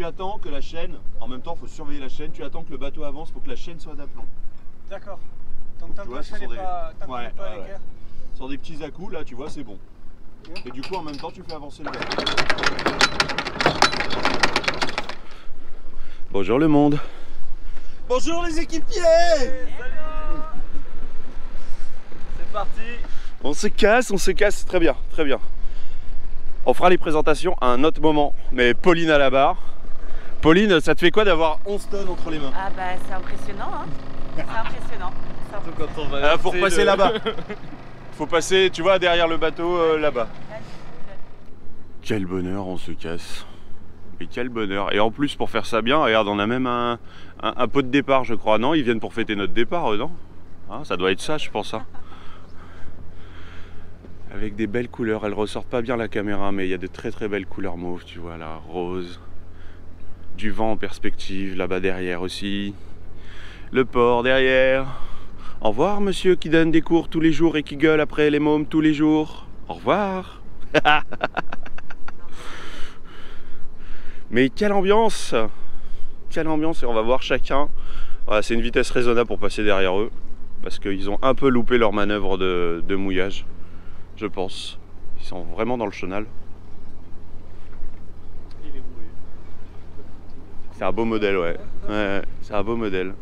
tu attends que la chaîne, en même temps il faut surveiller la chaîne, tu attends que le bateau avance pour que la chaîne soit d'aplomb. D'accord. Donc tant que la chaîne n'est pas à l'équerre. Sur des petits à-coups, là tu vois c'est bon. Et du coup en même temps tu fais avancer le bateau. Bonjour le monde. Bonjour les équipiers. C'est parti. On se casse, très bien, très bien. On fera les présentations à un autre moment, mais Pauline à la barre. Pauline, ça te fait quoi d'avoir 11 tonnes entre les mains? Ah bah c'est impressionnant, hein. C'est impressionnant. Surtout quand on va pour passer là-bas. Faut passer, tu vois, derrière le bateau, là-bas. Quel bonheur, on se casse. Mais quel bonheur. Et en plus, pour faire ça bien, regarde, on a même un pot de départ, je crois. Non, ils viennent pour fêter notre départ, non? Hein, ça doit être ça, je pense. Hein. Avec des belles couleurs. Elles ressortent pas bien la caméra, mais il y a de très très belles couleurs mauves, tu vois, là, rose. Du vent en perspective, là-bas derrière aussi. Le port derrière. Au revoir, monsieur qui donne des cours tous les jours et qui gueule après les mômes tous les jours. Au revoir. Mais quelle ambiance! Quelle ambiance! Et on va voir chacun. Voilà, c'est une vitesse raisonnable pour passer derrière eux. Parce qu'ils ont un peu loupé leur manœuvre de mouillage. Je pense. Ils sont vraiment dans le chenal. C'est un beau modèle, ouais. Ouais, c'est un beau modèle.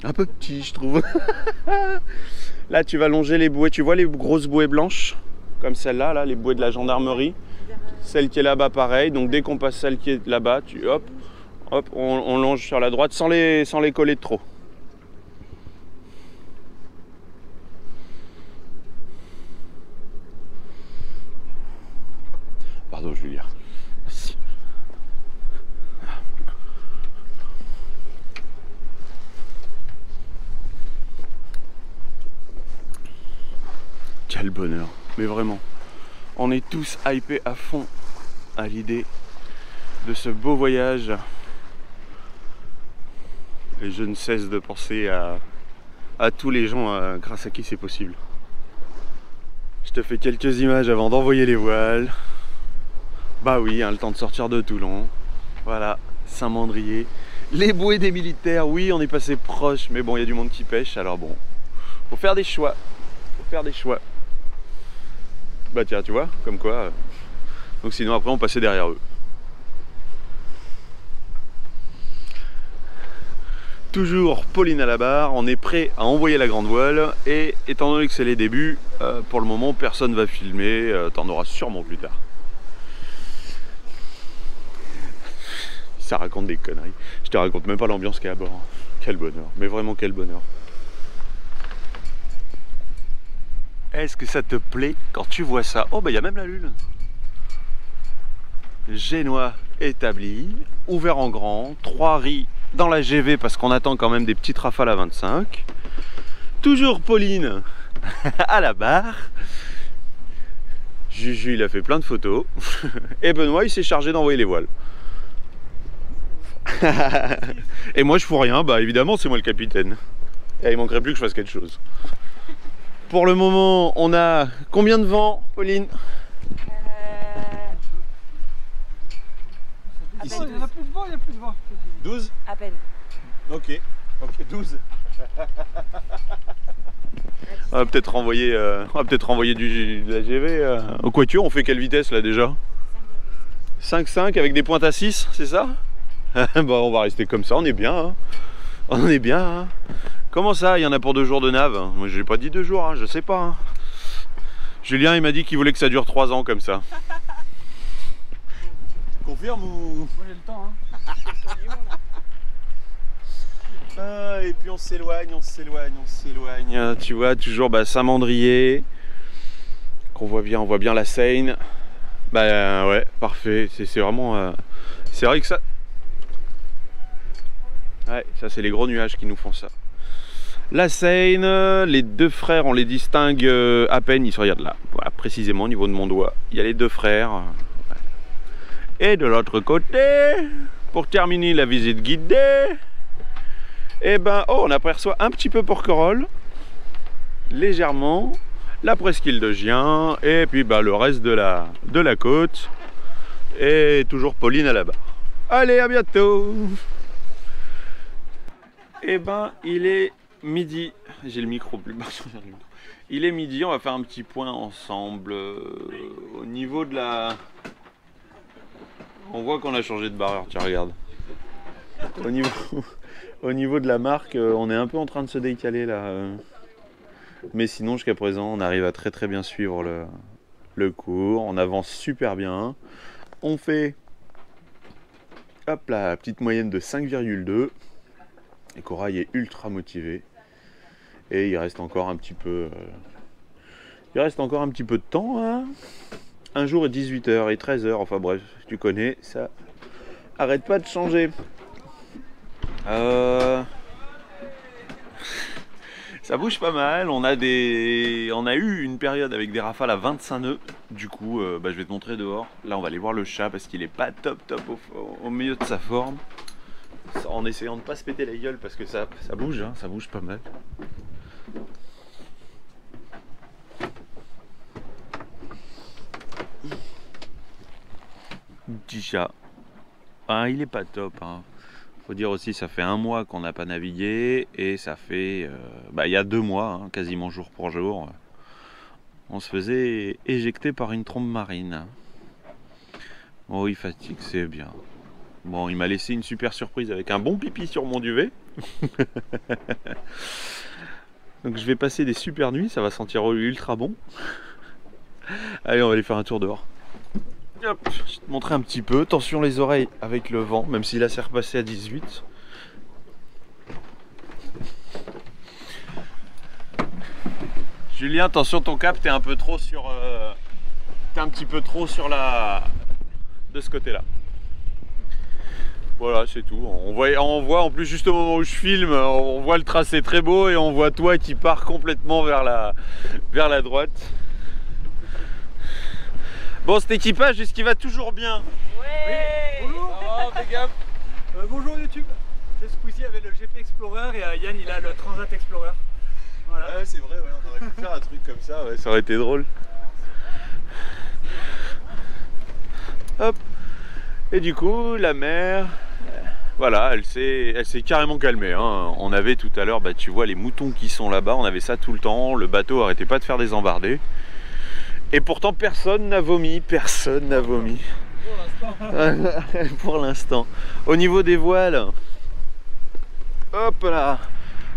Un peu petit, je trouve. Là, tu vas longer les bouées. Tu vois les grosses bouées blanches? Comme celle-là, là, les bouées de la gendarmerie. Celle qui est là-bas, pareil. Donc, dès qu'on passe celle qui est là-bas, hop, hop, on longe sur la droite sans les coller de trop. Pardon, Julia. Merci. Quel bonheur, mais vraiment. On est tous hypés à fond à l'idée de ce beau voyage. Et je ne cesse de penser à tous les gens grâce à qui c'est possible. Je te fais quelques images avant d'envoyer les voiles. Bah oui, hein, le temps de sortir de Toulon. Voilà, Saint-Mandrier. Les bouées des militaires, oui, on est passé proche, mais bon, il y a du monde qui pêche, alors bon. Faut faire des choix. Faut faire des choix. Bah tiens, tu vois, comme quoi. Donc sinon, après, on passait derrière eux. Toujours Pauline à la barre, on est prêt à envoyer la grande voile. Et étant donné que c'est les débuts, pour le moment, personne va filmer. T'en auras sûrement plus tard. Ça raconte des conneries. Je te raconte même pas l'ambiance qu'il y a à bord. Quel bonheur, mais vraiment quel bonheur. Est-ce que ça te plaît quand tu vois ça? Oh bah il y a même la lune. Génois établi, ouvert en grand, 3 riz dans la GV parce qu'on attend quand même des petites rafales à 25. Toujours Pauline à la barre. Juju il a fait plein de photos. Et Benoît il s'est chargé d'envoyer les voiles. Et moi je fous rien, bah évidemment c'est moi le capitaine. Et il manquerait plus que je fasse quelque chose. Pour le moment on a combien de vent, Pauline? Il y en a plus de vent, il y a plus de vent. 12? À peine. Ok, 12. On va peut-être renvoyer, de la GV. Au Quatuor, on fait quelle vitesse là déjà? 5,5 avec des pointes à 6, c'est ça? Bon, on va rester comme ça, on est bien. Hein. On est bien. Hein. Comment ça, il y en a pour 2 jours de nav? Moi, j'ai pas dit 2 jours, hein, je sais pas. Hein. Julien, il m'a dit qu'il voulait que ça dure 3 ans comme ça. Confirme ou... Moi j'ai le temps. Hein. Ah, et puis on s'éloigne. Tu vois, toujours Saint-Mandrier. Qu'on voit bien, on voit bien la Seine. Bah ouais, parfait. C'est vraiment... c'est vrai que ça... Ouais, ça c'est les gros nuages qui nous font ça. La Seine, les 2 frères, on les distingue à peine. Ils se regardent là, voilà, précisément au niveau de mon doigt. Il y a les 2 frères. Et de l'autre côté, pour terminer la visite guidée, et ben, oh, on aperçoit un petit peu Porquerolles, légèrement, la presqu'île de Gien, et puis le reste de la côte. Et toujours Pauline à la barre. Allez, à bientôt. Eh ben, il est midi. J'ai le micro plus bas. Il est midi, on va faire un petit point ensemble. Au niveau de la... On voit qu'on a changé de barreur, tiens, regarde. Au niveau de la marque, on est un peu en train de se décaler là. Mais sinon, jusqu'à présent, on arrive à très bien suivre le cours. On avance super bien. On fait, hop là, la petite moyenne de 5,2. Et Corail est ultra motivé. Et il reste encore un petit peu... il reste encore un petit peu de temps, hein. Un jour est 18h et 13h, enfin bref, tu connais, ça arrête pas de changer. Ça bouge pas mal, on a eu une période avec des rafales à 25 nœuds. Du coup, je vais te montrer dehors. Là, on va aller voir le chat parce qu'il est pas top au milieu de sa forme. En essayant de pas se péter la gueule parce que ça bouge, hein, ça bouge pas mal. Petit chat. Ah, il est pas top, hein. Faut dire aussi, ça fait 1 mois qu'on n'a pas navigué et ça fait, il y a 2 mois, hein, quasiment jour pour jour, on se faisait éjecter par une trombe marine. Oh, il fatigue, c'est bien. Bon, il m'a laissé une super surprise avec un bon pipi sur mon duvet. Donc je vais passer des super nuits, ça va sentir ultra bon. Allez, on va aller faire un tour dehors. Hop, je vais te montrer un petit peu. Attention les oreilles avec le vent, même si là c'est repassé à 18. Julien, attention ton cap, t'es un peu trop sur... t'es un petit peu trop sur la... de ce côté-là. Voilà, c'est tout. On voit en plus juste au moment où je filme, on voit le tracé très beau et on voit toi qui pars complètement vers la droite. Bon, cet équipage, est-ce qu'il va toujours bien? Ouais. Oui. Bonjour. Oh, fais gaffe. Bonjour YouTube. Ce coup-ci avec le GP Explorer et Yann il a le Transat Explorer. Voilà. Ouais, c'est vrai, ouais, on aurait pu faire un truc comme ça, ouais, ça aurait été drôle. Hop. Et du coup, la mer, voilà, elle s'est carrément calmée, hein. On avait tout à l'heure, tu vois les moutons qui sont là-bas, on avait ça tout le temps, le bateau arrêtait pas de faire des embardées. Et pourtant personne n'a vomi, personne n'a vomi. Pour l'instant. Au niveau des voiles, hop là.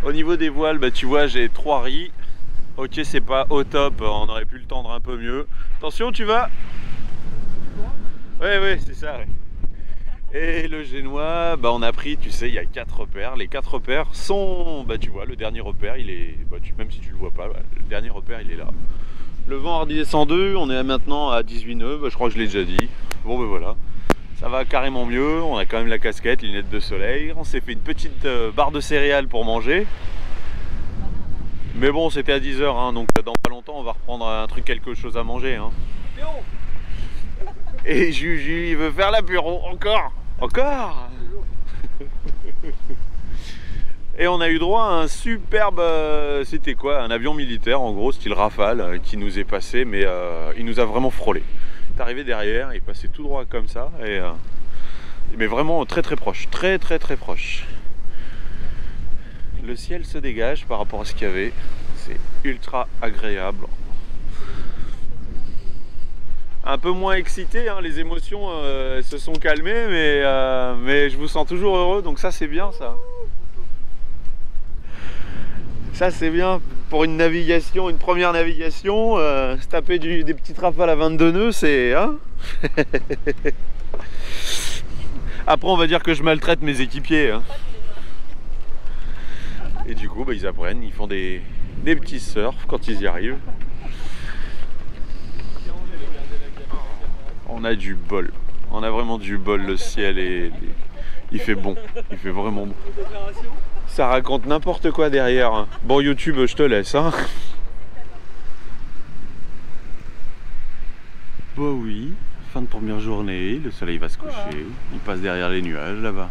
Au niveau des voiles, tu vois, j'ai 3 riz. Ok, c'est pas au top, on aurait pu le tendre un peu mieux. Attention, tu vas. Ouais, c'est ça. Ouais. Et le génois, on a pris, tu sais, il y a 4 repères. Les 4 repères sont, tu vois, le dernier repère, il est, même si tu le vois pas, le dernier repère, il est là. Le vent hardisson 2, on est maintenant à 18 nœuds, je crois que je l'ai déjà dit. Bon voilà, ça va carrément mieux, on a quand même la casquette, les lunettes de soleil, on s'est fait une petite barre de céréales pour manger. Mais bon, c'était à 10 h, hein, donc dans pas longtemps on va reprendre quelque chose à manger. Hein. Et Juju, il veut faire l'apéro, encore. Et on a eu droit à un superbe, c'était quoi, un avion militaire en gros, style Rafale, qui nous est passé, mais il nous a vraiment frôlé. Il est arrivé derrière, il passait tout droit comme ça, mais vraiment très proche, très proche. Le ciel se dégage par rapport à ce qu'il y avait, c'est ultra agréable. Un peu moins excité, hein, les émotions se sont calmées, mais je vous sens toujours heureux, donc ça c'est bien ça. Ça c'est bien pour une navigation, une première navigation, se taper des petites rafales à 22 nœuds, c'est... Hein. Après on va dire que je maltraite mes équipiers. Hein. Et du coup ils apprennent, ils font des petits surfs quand ils y arrivent. On a du bol, on a vraiment du bol, le ciel il fait bon, il fait vraiment bon. Ça raconte n'importe quoi derrière. Bon YouTube, je te laisse. Hein. Bon oui, fin de première journée, le soleil va se coucher, il passe derrière les nuages là-bas.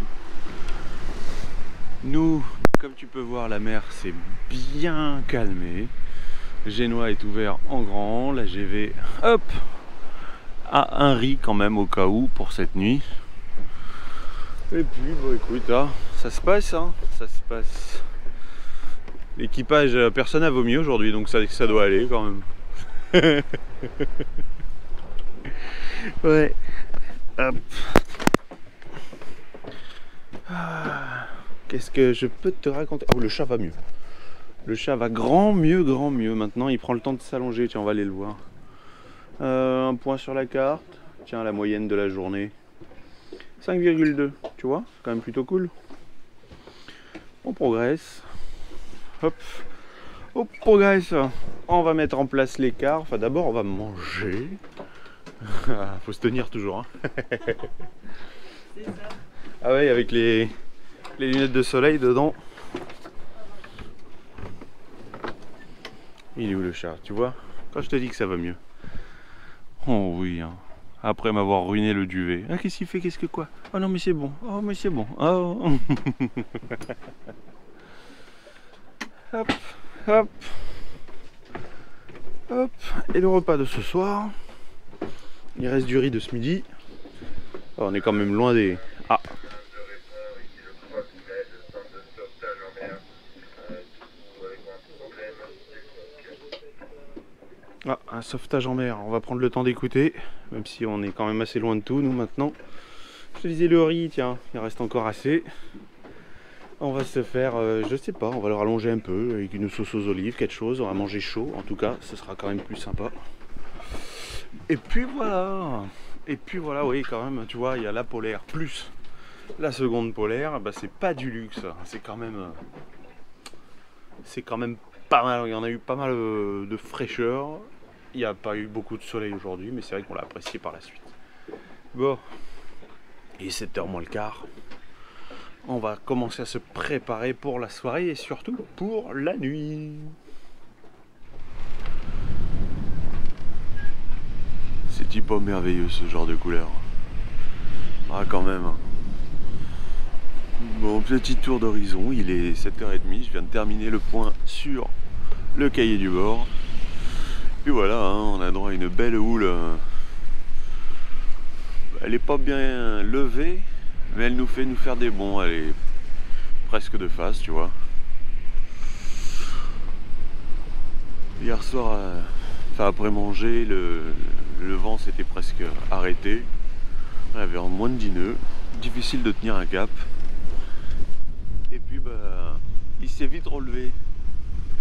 Nous, comme tu peux voir, la mer s'est bien calmée. Le génois est ouvert en grand, la GV, hop, à un riz quand même au cas où pour cette nuit. Et puis bon écoute, hein, ça se passe, hein, ça se passe. L'équipage, personne n'a vomi aujourd'hui, donc ça doit aller quand même. Ouais. Hop. Qu'est-ce que je peux te raconter? Oh, le chat va mieux. Le chat va grand mieux. Maintenant, il prend le temps de s'allonger. Tiens, on va aller le voir. Un point sur la carte. Tiens, la moyenne de la journée. 5,2. Tu vois? C'est quand même plutôt cool. On progresse. Hop. On progresse. On va mettre en place l'écart. Enfin, d'abord, on va manger. Faut se tenir toujours. Hein. C'est ça. Ah ouais, avec les lunettes de soleil dedans. Il est où le chat? Tu vois? Quand je te dis que ça va mieux. Oh oui, hein. Après m'avoir ruiné le duvet. Ah, qu'est-ce qu'il fait? Qu'est-ce que quoi? Oh non, mais c'est bon. Oh, mais c'est bon. Oh. Hop, hop. Hop. Et le repas de ce soir. Il reste du riz de ce midi. Oh, on est quand même loin des... Ah. Ah, un sauvetage en mer, on va prendre le temps d'écouter, même si on est quand même assez loin de tout, nous, maintenant. Je te disais le riz, tiens, il reste encore assez. On va se faire, je sais pas, on va le rallonger un peu, avec une sauce aux olives, quelque chose, on va manger chaud, en tout cas, ce sera quand même plus sympa. Et puis voilà, oui, quand même, tu vois, il y a la polaire plus la seconde polaire, bah, c'est pas du luxe, c'est quand même pas mal, il y en a eu pas mal de fraîcheur, il n'y a pas eu beaucoup de soleil aujourd'hui, mais c'est vrai qu'on l'a apprécié par la suite. Bon, il est 7h moins le quart, on va commencer à se préparer pour la soirée et surtout pour la nuit. C'est pas merveilleux ce genre de couleur. Ah quand même. Bon, petit tour d'horizon, il est 7h30, je viens de terminer le point sur le cahier du bord. Puis voilà, hein, on a droit à une belle houle. Elle est pas bien levée, mais elle nous fait nous faire des bonds. Elle est presque de face, tu vois. Hier soir, après manger, le vent s'était presque arrêté. On avait en moins de 10 nœuds. Difficile de tenir un cap. Et puis bah, il s'est vite relevé.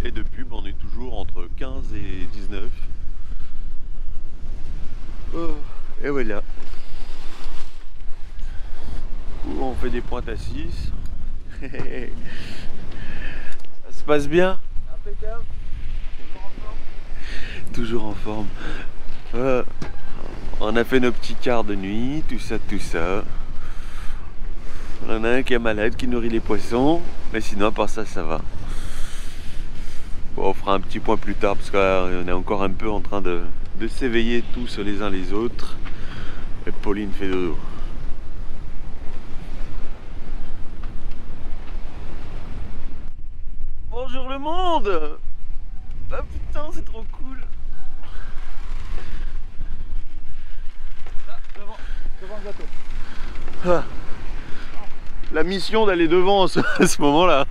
Et depuis, bah, on est toujours entre 15 et 19. Oh, et voilà. On fait des pointes à 6. Ça se passe bien? Impeccable. Toujours en forme. On a fait nos petits quarts de nuit, tout ça. On en a un qui est malade, qui nourrit les poissons, mais sinon à part ça, ça va. Bon, on fera un petit point plus tard parce qu'on est encore un peu en train de s'éveiller tous les uns les autres. Et Pauline fait dodo. Bonjour le monde! Ah putain, c'est trop cool! Là, devant le bateau. Ah. La mission d'aller devant à ce moment-là.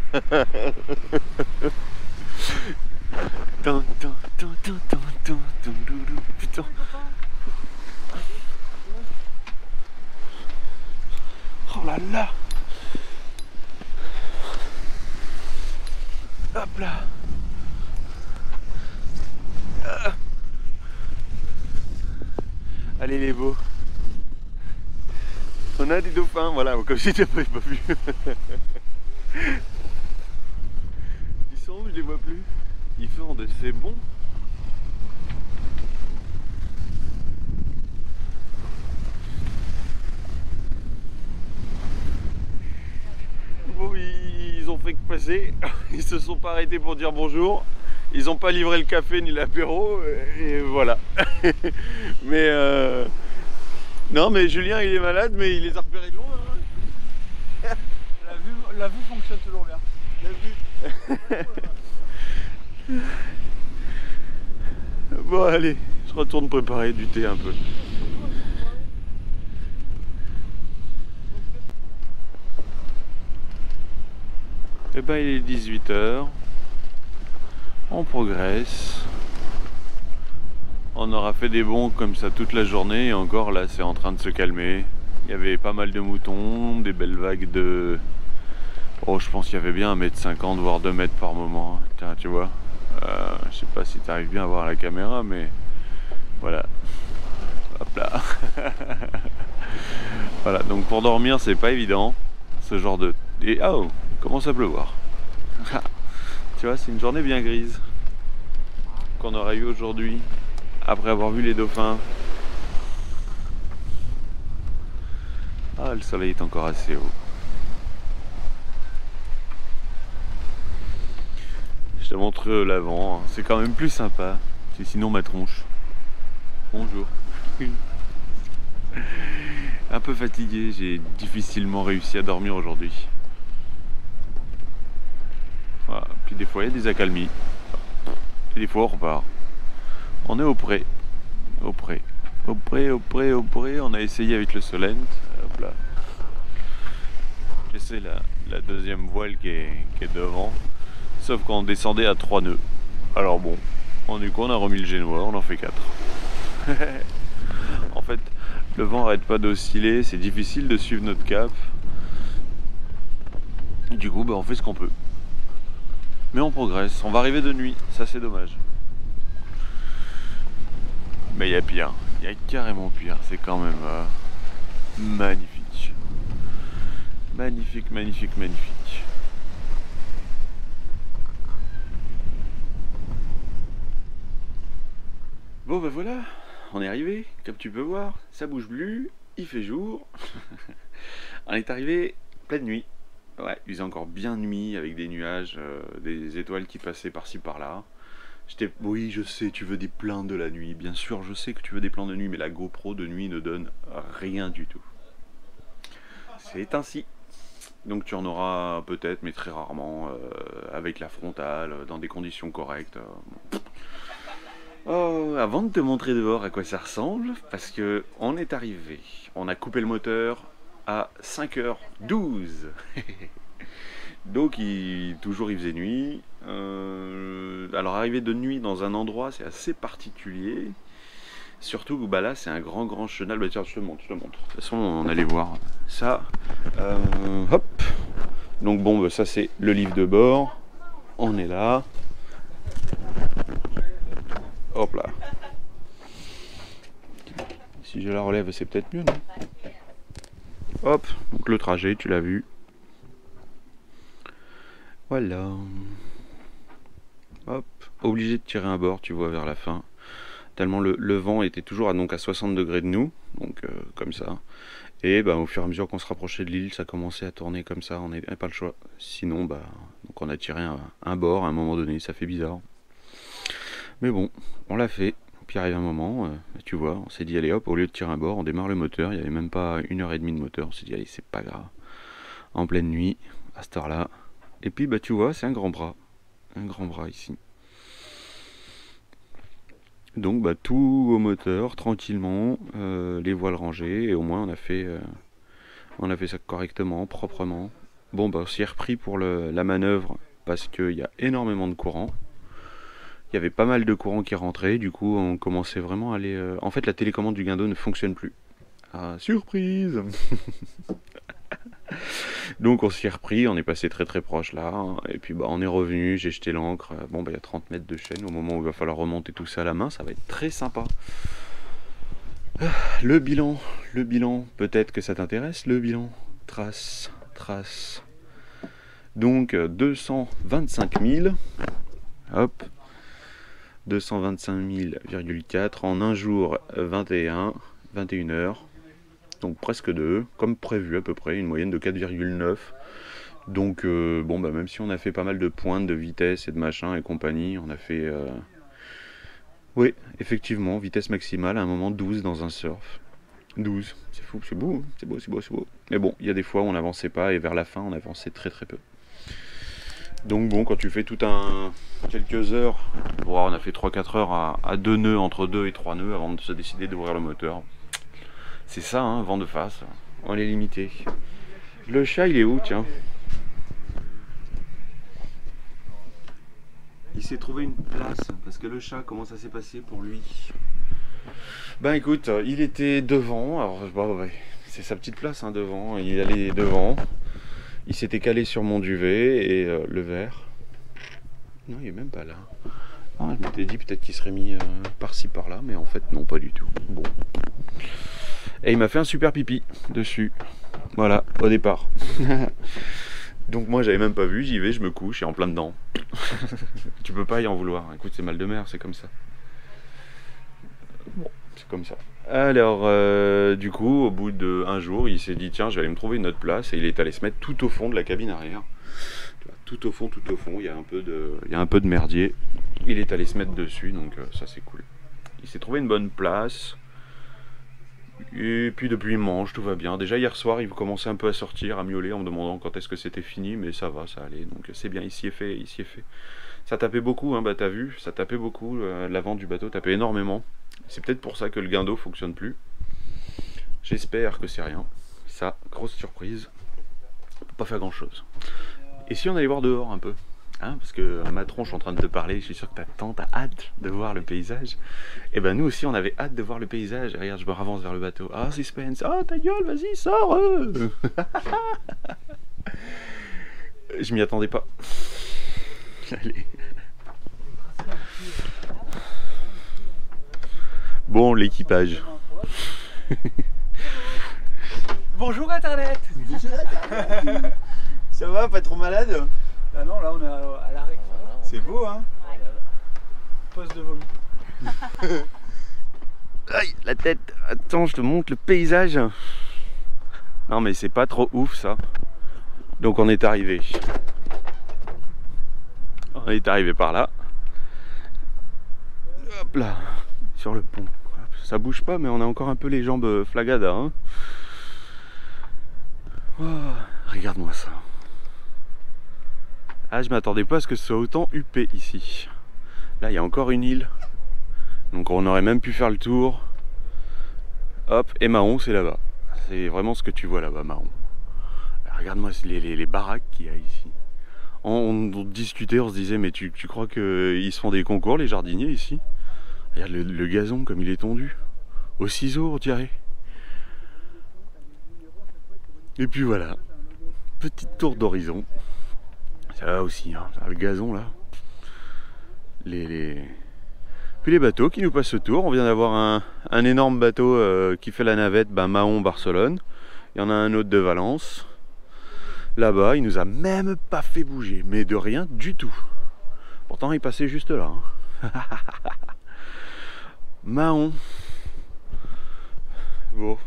Putain. Oh là là. Hop là. Allez les beaux. On a des dauphins, voilà, comme si tu n'avais pas vu. Ils sont où? Je les vois plus. Ils font de ces bons. Bon, ils ont fait que passer. Ils se sont pas arrêtés pour dire bonjour. Ils n'ont pas livré le café ni l'apéro. Et voilà. Mais non, mais Julien il est malade, mais il les a repérés de loin. Hein. La vue fonctionne toujours bien. La vue. Bon, allez, je retourne préparer du thé un peu. Et ben il est 18 h. On progresse. On aura fait des bonds comme ça toute la journée et encore là c'est en train de se calmer. Il y avait pas mal de moutons, des belles vagues de... Oh, je pense qu'il y avait bien 1,50 m voire 2 mètres par moment. Tiens, tu vois. Je sais pas si tu arrives bien à voir la caméra, mais voilà. Hop là. Voilà, donc pour dormir c'est pas évident. Ce genre de... Et oh, il commence à pleuvoir. Tu vois, c'est une journée bien grise qu'on aura eu aujourd'hui après avoir vu les dauphins. Ah, le soleil est encore assez haut. Je te montre l'avant, c'est quand même plus sympa. Sinon ma tronche. Bonjour. Un peu fatigué, j'ai difficilement réussi à dormir aujourd'hui. Voilà. Puis des fois il y a des accalmies. Et des fois on repart. On est au pré. Au pré. Au pré, au pré, au pré. On a essayé avec le Solent. Hop là. C'est la deuxième voile qui est devant. Sauf qu'on descendait à 3 nœuds. Alors bon, du coup on a remis le génois, on en fait 4. En fait, le vent arrête pas d'osciller, c'est difficile de suivre notre cap. Du coup, on fait ce qu'on peut. Mais on progresse, on va arriver de nuit, ça c'est dommage. Mais il y a pire, il y a carrément pire, c'est quand même magnifique. Magnifique, magnifique, magnifique. Bon ben voilà, on est arrivé, comme tu peux voir, ça bouge plus, il fait jour. On est arrivé pleine nuit. Ouais, il faisait encore bien nuit avec des nuages, des étoiles qui passaient par-ci par-là. Oui, je sais, tu veux des plans de la nuit. Bien sûr, je sais que tu veux des plans de nuit, mais la GoPro de nuit ne donne rien du tout. C'est ainsi. Donc tu en auras peut-être, mais très rarement, avec la frontale, dans des conditions correctes. Oh, avant de te montrer dehors à quoi ça ressemble, parce que on est arrivé, on a coupé le moteur à 5h12. Donc toujours il faisait nuit. Alors arriver de nuit dans un endroit c'est assez particulier. Surtout que là c'est un grand chenal. Tiens, je te montre. De toute façon on allait voir ça. Hop. Donc bon ça c'est le livre de bord. On est là. Hop là. Si je la relève c'est peut-être mieux, non? Hop, donc le trajet tu l'as vu. Voilà. Hop, obligé de tirer un bord, tu vois, vers la fin. Tellement le vent était toujours à 60 degrés de nous, donc comme ça. Et au fur et à mesure qu'on se rapprochait de l'île, ça commençait à tourner comme ça, on n'avait pas le choix. Sinon, donc on a tiré un bord à un moment donné, ça fait bizarre. Mais bon, on l'a fait. Puis arrive un moment, tu vois, on s'est dit allez hop, au lieu de tirer un bord, on démarre le moteur. Il n'y avait même pas 1h30 de moteur, on s'est dit allez, c'est pas grave. En pleine nuit, à cette heure-là. Et puis tu vois, c'est un grand bras ici. Donc tout au moteur, tranquillement, les voiles rangées, et au moins on a fait ça correctement, proprement. Bon on s'y est repris pour la manœuvre parce qu'il y a énormément de courant. Il y avait pas mal de courant qui rentrait, du coup on commençait vraiment à aller... En fait la télécommande du guindeau ne fonctionne plus. Ah, surprise. Donc on s'y est repris, on est passé très proche là, et puis on est revenu, j'ai jeté l'ancre. Il y a 30 mètres de chaîne, au moment où il va falloir remonter tout ça à la main, ça va être très sympa. Le bilan, peut-être que ça t'intéresse, le bilan, trace. Donc 225 000, hop, 225 000,4 en un jour, 21 heures. Donc presque 2, comme prévu à peu près, une moyenne de 4,9. Donc même si on a fait pas mal de pointes de vitesse et de machin et compagnie, on a fait... Oui, effectivement, vitesse maximale, à un moment 12 dans un surf. 12, c'est fou, c'est beau, hein, c'est beau. Mais bon, il y a des fois où on n'avançait pas et vers la fin on avançait très peu. Donc quand tu fais quelques heures, on a fait 3-4 heures à 2 nœuds, entre 2 et 3 nœuds avant de se décider d'ouvrir le moteur. C'est ça, hein, vent de face, on est limité. Le chat il est où, tiens? s'est trouvé une place. Parce que le chat, comment ça s'est passé pour lui? Ben écoute, il était devant. Alors, ouais, c'est sa petite place hein, devant. Il allait devant. Il s'était calé sur mon duvet et le verre. Non, il est même pas là. Ah, je m'étais dit peut-être qu'il serait mis par-ci par-là, mais en fait non, pas du tout. Bon. Et il m'a fait un super pipi dessus. Voilà, au départ. Donc moi j'avais même pas vu, j'y vais, je me couche et en plein dedans. Tu peux pas y en vouloir. Écoute, c'est mal de mer, c'est comme ça. Bon, c'est comme ça. Alors, du coup, au bout d'un jour, il s'est dit tiens, je vais aller me trouver une autre place et il est allé se mettre tout au fond de la cabine arrière. Tout au fond, il y a un peu de merdier. Il est allé se mettre dessus, donc ça c'est cool. Il s'est trouvé une bonne place. Et puis depuis il mange, tout va bien. Déjà hier soir, il commençait un peu à sortir, à miauler en me demandant quand est-ce que c'était fini, mais ça va, ça allait. Donc c'est bien, il s'y est fait, Ça tapait beaucoup, hein, bah t'as vu, ça tapait beaucoup. L'avant du bateau tapait énormément. C'est peut-être pour ça que le guindeau fonctionne plus. J'espère que c'est rien. Ça, grosse surprise. On peut pas faire grand chose. Et si on allait voir dehors un peu, hein, parce que ma tronche en train de te parler, je suis sûr que t'as hâte de voir le paysage. Et ben nous aussi on avait hâte de voir le paysage. Et regarde, je me avance vers le bateau. Ah, suspense. Ah, ta gueule, vas-y, sors. Je m'y attendais pas. Allez. Bon, l'équipage. Bonjour Internet. Ça va, pas trop malade? Ah non, là on est à l'arrêt. C'est beau, hein? Poste de vomi. Aïe, la tête. Attends, je te montre le paysage. Non mais c'est pas trop ouf ça. Donc on est arrivé. On est arrivé par là. Hop là, sur le pont. Ça bouge pas mais on a encore un peu les jambes flagada. Hein. Oh, regarde-moi ça. Ah, je m'attendais pas à ce que ce soit autant huppé ici. Là, il y a encore une île. Donc on aurait même pu faire le tour. Hop, et Mahon, c'est là-bas. C'est vraiment ce que tu vois là-bas, Mahon. Regarde-moi les baraques qu'il y a ici. On discutait, on se disait, mais tu crois qu'ils se font des concours, les jardiniers, ici? Regarde le gazon comme il est tondu. Au ciseau, on dirait. Et puis voilà. Petite tour d'horizon. Ça va aussi, hein, le gazon là. Puis les bateaux qui nous passent ce tour. On vient d'avoir un énorme bateau qui fait la navette Mahon-Barcelone. Il y en a un autre de Valence. Là-bas, il nous a même pas fait bouger, mais de rien du tout. Pourtant, il passait juste là. Hein. Mahon. Bon,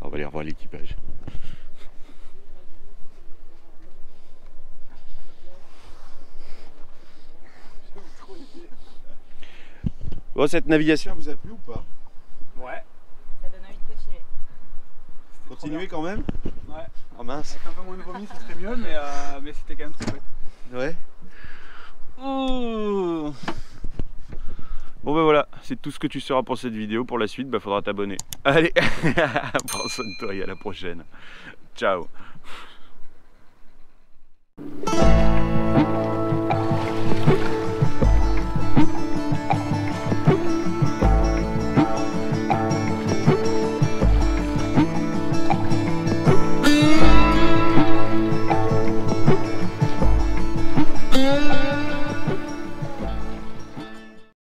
on va aller revoir l'équipage. Bon, cette navigation vous a plu ou pas? Ouais. Ça donne envie de continuer. Continuez quand même? Ouais. Oh mince. Avec un peu moins de vomi, ce serait mieux, mais c'était quand même trop chouette. Ouais. Ouh. Bon ben voilà, c'est tout ce que tu sauras pour cette vidéo. Pour la suite, bah faudra t'abonner. Allez, prends soin de toi et à la prochaine. Ciao.